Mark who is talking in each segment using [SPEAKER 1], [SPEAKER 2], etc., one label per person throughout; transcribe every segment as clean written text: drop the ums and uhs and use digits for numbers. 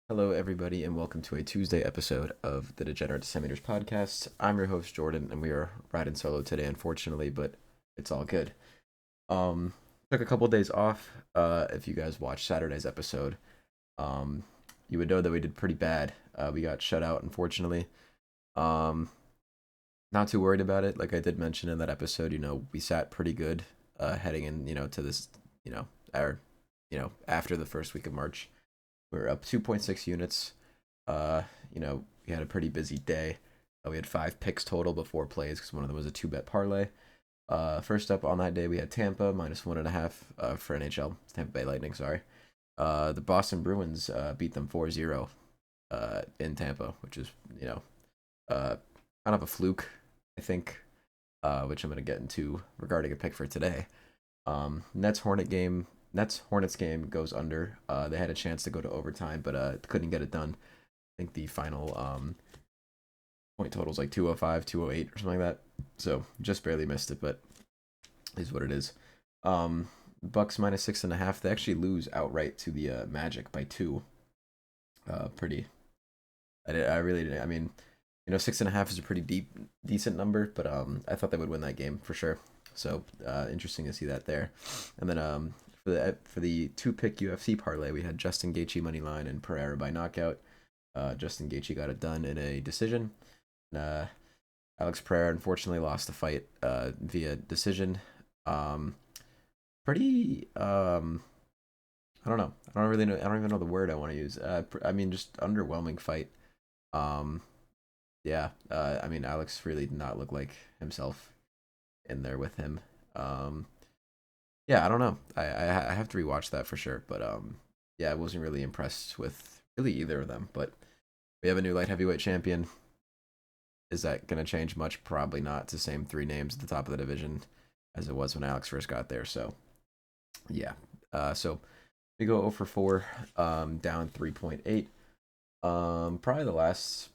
[SPEAKER 1] Hello, everybody, and welcome to a Tuesday episode of the Degenerate Disseminators podcast. I'm your host, Jordan, and we are riding solo today, unfortunately, but it's all good. Um, Took a couple days off. If you guys watched Saturday's episode, um, you would know that we did pretty bad. We got shut out, unfortunately. Um, Not too worried about it. Like I did mention in that episode, we sat pretty good, heading in, to this, our, after the first week of March. We were up 2.6 units. Uh, we had a pretty busy day. We had 5 picks total before plays because one of them was a 2-bet parlay. First up on that day, we had Tampa -1.5 for NHL. Tampa Bay Lightning, sorry. The Boston Bruins beat them 4-0 in Tampa, which is, uh, kind of a fluke, I think, which I'm going to get into regarding a pick for today. Nets Hornets game goes under. They had a chance to go to overtime, but couldn't get it done. I think the final point total is like 205, 208, or something like that. So just barely missed it, but is what it is. Bucks -6.5. They actually lose outright to the Magic by 2. Pretty. I really didn't. I mean, 6.5 is a pretty decent number, but I thought they would win that game for sure. So interesting to see that there. And then for the 2-pick UFC parlay, we had Justin Gaethje money line and Pereira by knockout. Justin Gaethje got it done in a decision. Uh, Alex Pereira unfortunately lost the fight via decision. Um, Pretty. I don't know. I don't really know. I don't even know the word I want to use. I mean, just underwhelming fight. Um, yeah. I mean, Alex really did not look like himself in there with him. Um, yeah. I don't know. I have to rewatch that for sure. But yeah, I wasn't really impressed with really either of them. But we have a new light heavyweight champion. Is that going to change much? Probably not. It's the same 3 names at the top of the division as it was when Alex first got there. So, yeah. So we go 0 for 4, down 3.8. Probably the last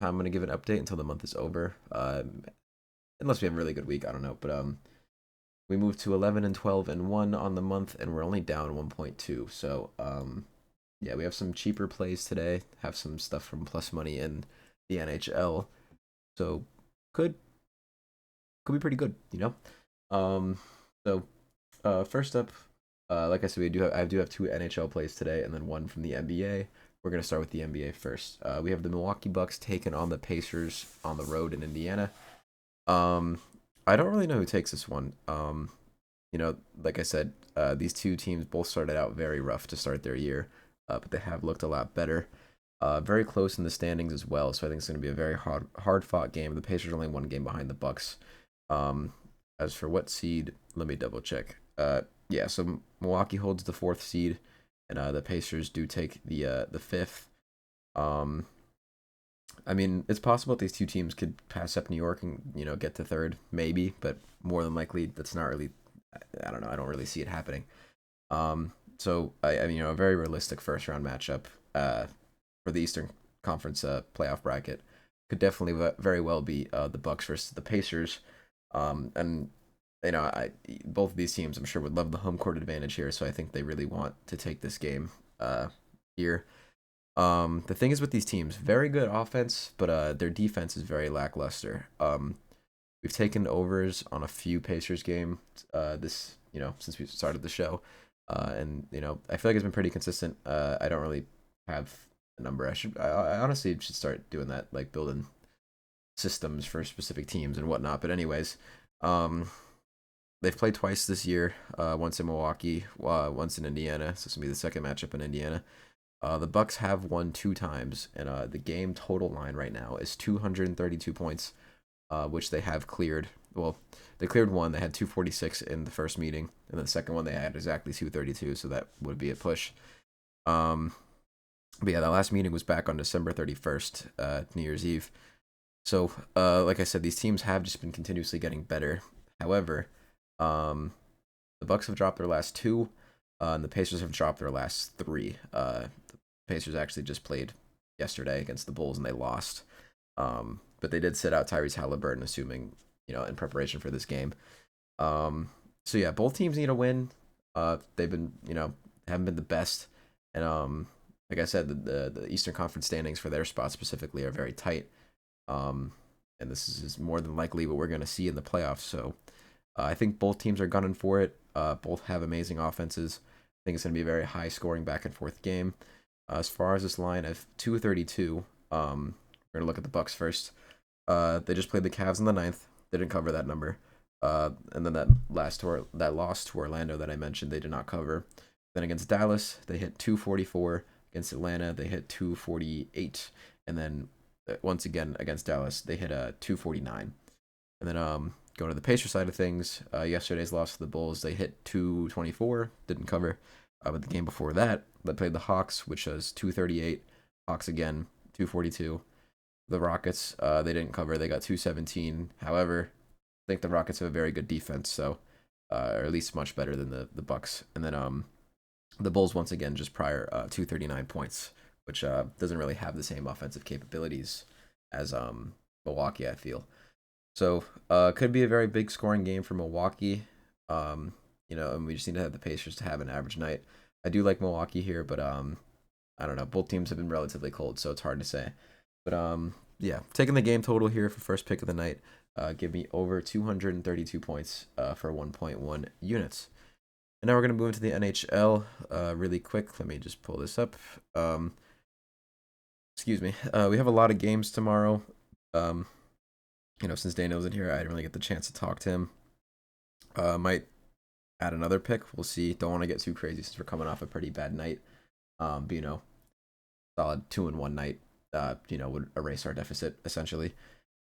[SPEAKER 1] time I'm going to give an update until the month is over. Unless we have a really good week. I don't know. But we moved to 11 and 12 and 1 on the month, and we're only down 1.2. So, yeah, we have some cheaper plays today. Have some stuff from Plus Money in the NHL. So could be pretty good, Um, so first up, like I said, I do have 2 NHL plays today, and then one from the NBA. We're gonna start with the NBA first. We have the Milwaukee Bucks taking on the Pacers on the road in Indiana. Um, I don't really know who takes this one. Like I said, these two teams both started out very rough to start their year, but they have looked a lot better. Very close in the standings as well, so I think it's going to be a very hard fought game. The Pacers are only 1 game behind the Bucks. Um, as for what seed, let me double check. Yeah, so Milwaukee holds the 4th seed, and the Pacers do take the 5th. Um, I mean, it's possible that these two teams could pass up New York and get to third, maybe, but more than likely that's not really. I don't know. I don't really see it happening. So I mean, a very realistic first round matchup. For the Eastern Conference playoff bracket could definitely very well be the Bucks versus the Pacers. And I both of these teams I'm sure would love the home court advantage here, so I think they really want to take this game here. The thing is with these teams, very good offense, but their defense is very lackluster. We've taken overs on a few Pacers game this since we started the show. And I feel like it's been pretty consistent. I don't really have a number. I honestly should start doing that, like building systems for specific teams and whatnot. But anyways, um, they've played twice this year. Once in Milwaukee, once in Indiana. So this will be the second matchup in Indiana. The Bucks have won 2 times, and the game total line right now is 232 points, which they have cleared. Well, they cleared one. They had 246 in the first meeting, and the second one they had exactly 232. So that would be a push. But yeah, that last meeting was back on December 31st, New Year's Eve. So, like I said, these teams have just been continuously getting better. However, the Bucks have dropped their last 2, and the Pacers have dropped their last 3. The Pacers actually just played yesterday against the Bulls, and they lost. But they did sit out Tyrese Halliburton, assuming in preparation for this game. So yeah, both teams need a win. They've been haven't been the best, and like I said, the Eastern Conference standings for their spot specifically are very tight. Um, and this is more than likely what we're going to see in the playoffs. So I think both teams are gunning for it. Both have amazing offenses. I think it's going to be a very high scoring back and forth game. As far as this line of 232, we're going to look at the Bucks first. They just played the Cavs in the ninth. They didn't cover that number. And then that loss to Orlando that I mentioned, they did not cover. Then against Dallas, they hit 244. Against Atlanta, they hit 248. And then once again against Dallas, they hit a 249. And then going to the Pacers side of things, yesterday's loss to the Bulls, they hit 224, didn't cover. But the game before that, they played the Hawks, which was 238. Hawks again, 242. The Rockets, they didn't cover. They got 217. However, I think the Rockets have a very good defense, so or at least much better than the Bucks. And then the Bulls once again just prior 239 points, which doesn't really have the same offensive capabilities as Milwaukee, I feel. So could be a very big scoring game for Milwaukee. And we just need to have the Pacers to have an average night. I do like Milwaukee here, but I don't know. Both teams have been relatively cold, so it's hard to say. But yeah, taking the game total here for first pick of the night. Give me over 232 points for 1.1 units. And now we're going to move into the NHL really quick. Let me just pull this up. Excuse me. We have a lot of games tomorrow. Since Daniel's in here, I didn't really get the chance to talk to him. Might add another pick. We'll see. Don't want to get too crazy since we're coming off a pretty bad night. But, solid 2-1 night. Would erase our deficit essentially.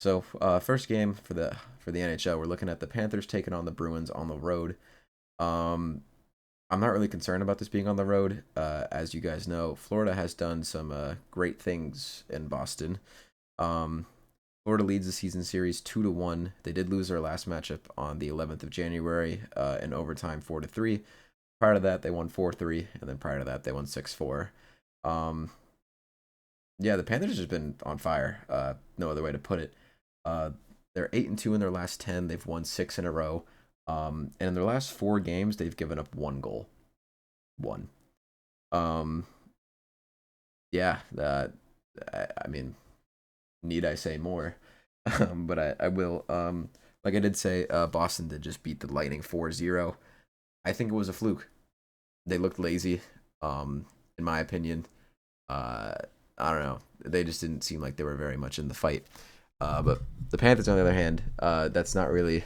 [SPEAKER 1] So first game for the NHL, we're looking at the Panthers taking on the Bruins on the road. I'm not really concerned about this being on the road. As you guys know, Florida has done some great things in Boston. Florida leads the season series 2-1. They did lose their last matchup on the 11th of January in overtime 4-3. Prior to that, they won 4-3, and then prior to that, they won 6-4. Yeah, the Panthers have been on fire. No other way to put it. They're 8-2 in their last 10. They've won 6 in a row. And in their last 4 games, they've given up 1 goal. 1. Yeah. I mean, need I say more? But I will. Like I did say, Boston did just beat the Lightning 4-0. I think it was a fluke. They looked lazy. In my opinion. I don't know. They just didn't seem like they were very much in the fight. But the Panthers, on the other hand, that's not really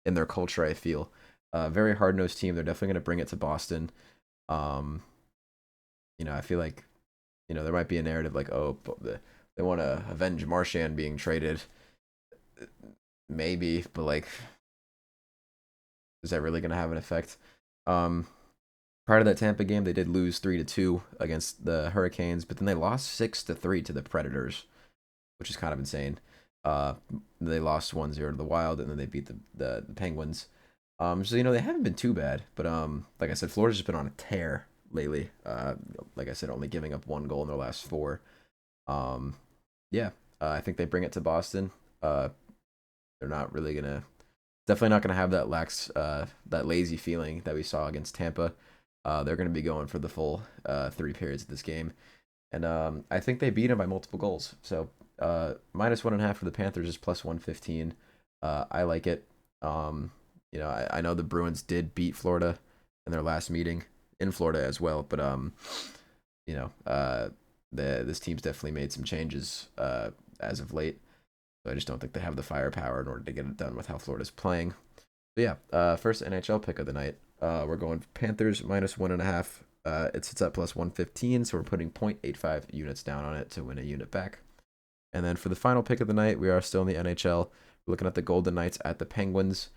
[SPEAKER 1] in their culture, I feel. Very hard-nosed team. They're definitely going to bring it to Boston. I feel like, there might be a narrative like, oh, they want to avenge Marchand being traded. Maybe, but like, is that really going to have an effect? Prior to that Tampa game, they did lose 3-2 against the Hurricanes, but then they lost 6-3 to the Predators, which is kind of insane. They lost 1-0 to the Wild, and then they beat the Penguins. So they haven't been too bad, but like I said, Florida's just been on a tear lately. Like I said, only giving up 1 goal in their last 4. I think they bring it to Boston. They're not really definitely not gonna have that lazy feeling that we saw against Tampa. They're going to be going for the full 3 periods of this game. And I think they beat them by multiple goals. So -1.5 for the Panthers is +115. I like it. I know the Bruins did beat Florida in their last meeting in Florida as well. But, this team's definitely made some changes as of late. So I just don't think they have the firepower in order to get it done with how Florida's playing. But yeah, first NHL pick of the night. We're going Panthers -1.5. It sits at +115, so we're putting 0.85 units down on it to win a unit back. And then for the final pick of the night, we are still in the NHL. We're looking at the Golden Knights at the Penguins.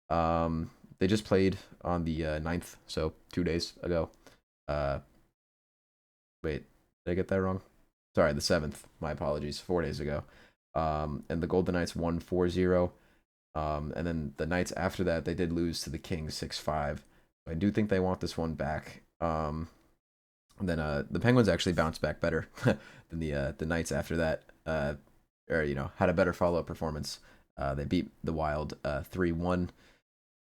[SPEAKER 1] They just played on the 9th, so 2 days ago. Wait, did I get that wrong? Sorry, the 7th. My apologies. 4 days ago. And the Golden Knights won 4-0. And then the nights after that, they did lose to the Kings 6-5. I do think they want this one back. And then the Penguins actually bounced back better than the Knights after that. Had a better follow-up performance. They beat the Wild 3-1,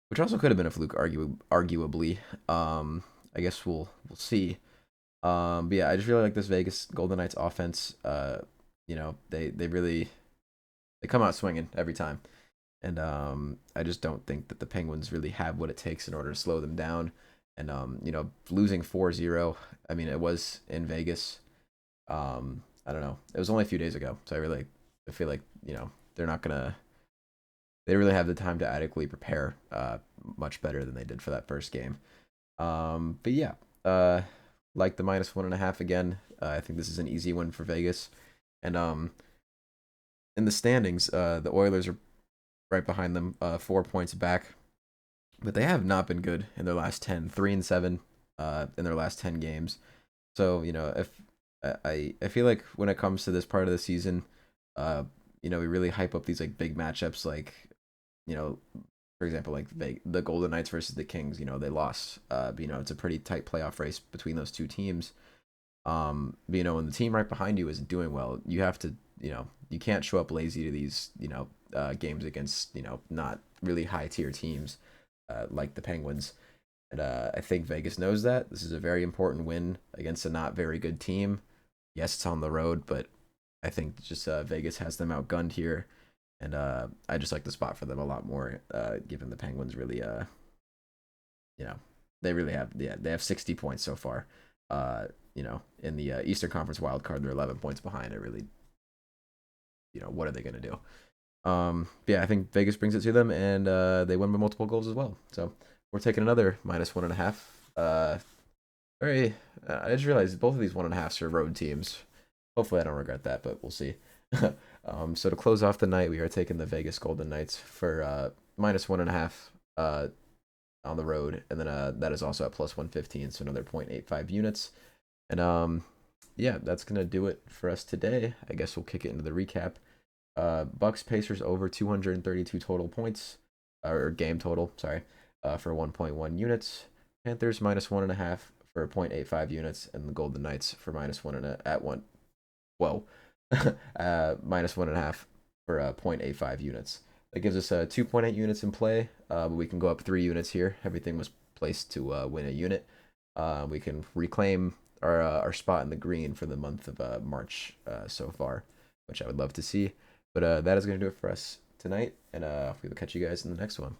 [SPEAKER 1] which also could have been a fluke, arguably. I guess we'll see. But yeah, I just really like this Vegas Golden Knights offense. They really they come out swinging every time. And I just don't think that the Penguins really have what it takes in order to slow them down. And losing 4-0, I mean, it was in Vegas. I don't know. It was only a few days ago, so I feel like they're not gonna they really have the time to adequately prepare much better than they did for that first game. But yeah, uh, like the -1.5 again. I think this is an easy one for Vegas. And in the standings, the Oilers are right behind them, 4 points back, but they have not been good in their last 10, 3-7 in their last 10 games. So, if I feel like when it comes to this part of the season, uh, we really hype up these like big matchups, like, you know, for example, like the Golden Knights versus the Kings. They lost. But, it's a pretty tight playoff race between those two teams. But, when the team right behind you isn't doing well, you have to, you can't show up lazy to these, games against, not really high tier teams, like the Penguins. And I think Vegas knows that. This is a very important win against a not very good team. Yes, it's on the road, but I think just Vegas has them outgunned here. And I just like the spot for them a lot more, given the Penguins really, you know, they really have, yeah, they have 60 points so far. In the Eastern Conference wild card, they're 11 points behind. It really, what are they going to do? Yeah, I think Vegas brings it to them, and they win by multiple goals as well. So we're taking another -1.5. Very. I just realized both of these 1.5s are road teams. Hopefully, I don't regret that, but we'll see. So to close off the night, we are taking the Vegas Golden Knights for -1.5 on the road, and then that is also at +115, so another 0.85 units. And yeah, that's gonna do it for us today. I guess we'll kick it into the recap. Bucks Pacers over 232 total points, or game total, sorry, for 1.1 units. Panthers -1.5 for 0.85 units, and the Golden Knights for -1 and at one. Whoa, -1.5 for 0.85 units. That gives us 2.8 units in play, but we can go up 3 units here. Everything was placed to win a unit. We can reclaim our spot in the green for the month of March so far, which I would love to see. But that is going to do it for us tonight, and we will catch you guys in the next one.